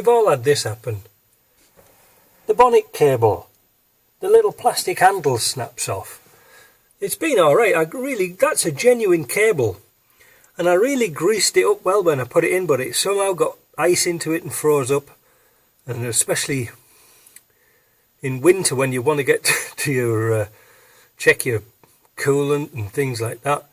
we've all had this happen. The bonnet cable, the little plastic handle snaps off. It's been alright, that's a genuine cable. And I really greased it up well when I put it in, but it somehow got ice into it and froze up. And especially in winter when you want to get to your, check your coolant and things like that,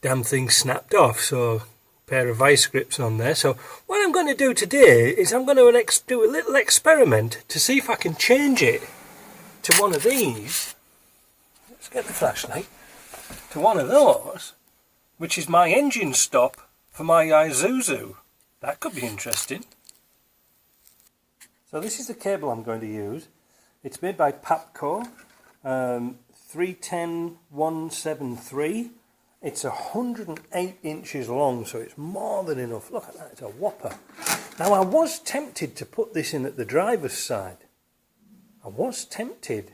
damn thing snapped off. So a pair of vice grips on there. So what I'm going to do today is I'm going to do a little experiment to see if I can change it to one of these. Let's get the flashlight. To one of those, which is my engine stop for my Isuzu. That could be interesting. So this is the cable I'm going to use. It's made by Papco, 310173. It's 108 inches long, so it's more than enough. Look at that, it's a whopper. Now I was tempted to put this in at the driver's side. I was tempted.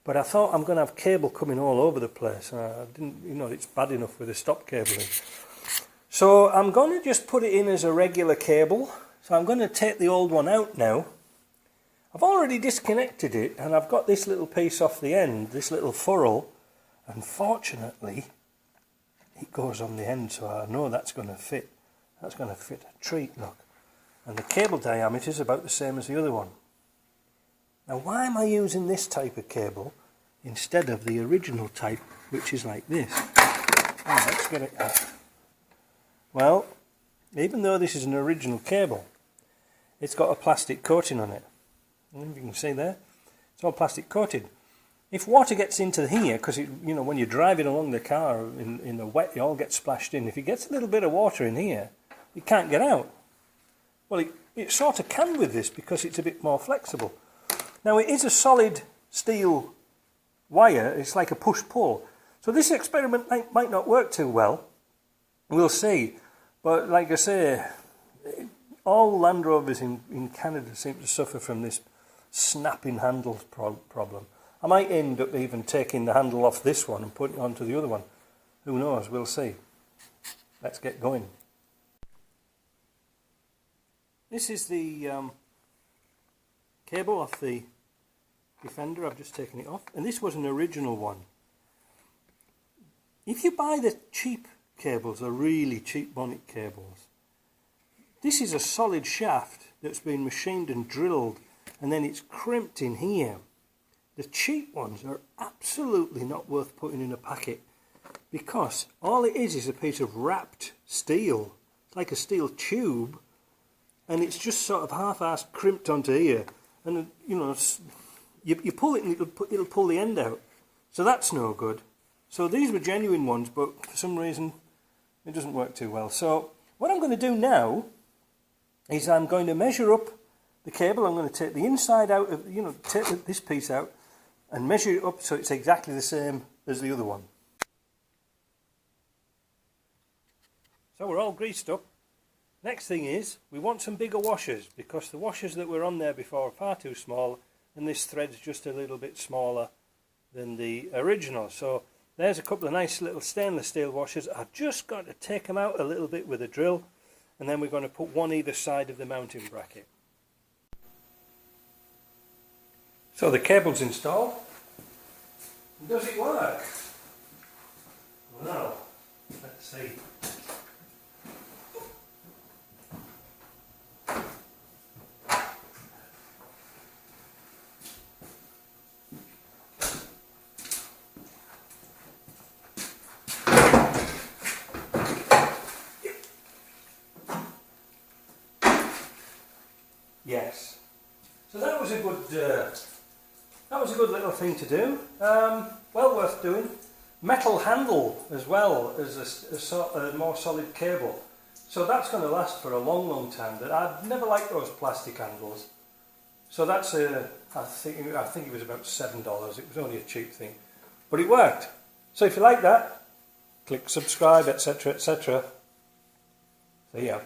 But I thought I'm going to have cable coming all over the place. I didn't, it's bad enough with the stop cabling. So I'm going to just put it in as a regular cable. So I'm going to take the old one out now. I've already disconnected it and I've got this little piece off the end, this little furrow. Unfortunately, it goes on the end, so I know that's going to fit. That's going to fit a treat, look. And the cable diameter is about the same as the other one. Now why am I using this type of cable instead of the original type, which is like this? Oh, let's get it out. Well, even though this is an original cable, it's got a plastic coating on it. If you can see there, it's all plastic coated. If water gets into here, because when you're driving along the car in the wet, it all gets splashed in. If it gets a little bit of water in here, it can't get out. Well, it sort of can with this because it's a bit more flexible. Now it is a solid steel wire, it's like a push-pull. So this experiment might not work too well, we'll see. But like I say, all Land Rovers in Canada seem to suffer from this snapping handles problem. I might end up even taking the handle off this one and putting it onto the other one. Who knows, we'll see. Let's get going. This is the cable off the Defender. I've just taken it off, and this was an original one. If you buy the cheap cables, the really cheap bonnet cables, this is a solid shaft that's been machined and drilled, and then it's crimped in here. The cheap ones are absolutely not worth putting in a packet, because all it is a piece of wrapped steel. It's like a steel tube, and it's just sort of half-assed crimped onto here, and you pull it and it'll pull the end out. So that's no good. So these were genuine ones, but for some reason it doesn't work too well. So what I'm going to do now is I'm going to measure up the cable. I'm going to take the inside out of, take this piece out and measure it up so it's exactly the same as the other one. So we're all greased up. Next thing is we want some bigger washers, because the washers that were on there before are far too small, and this thread's just a little bit smaller than the original. So there's a couple of nice little stainless steel washers. I've just got to take them out a little bit with a drill, and then we're going to put one either side of the mounting bracket. So the cable's installed. Does it work? Well, let's see. Yes. So that was a good little thing to do. Well worth doing. Metal handle as well as a more solid cable. So that's going to last for a long, long time. I've never liked those plastic handles. So that's I think it was about $7. It was only a cheap thing, but it worked. So if you like that, click subscribe, etc., etc. See ya.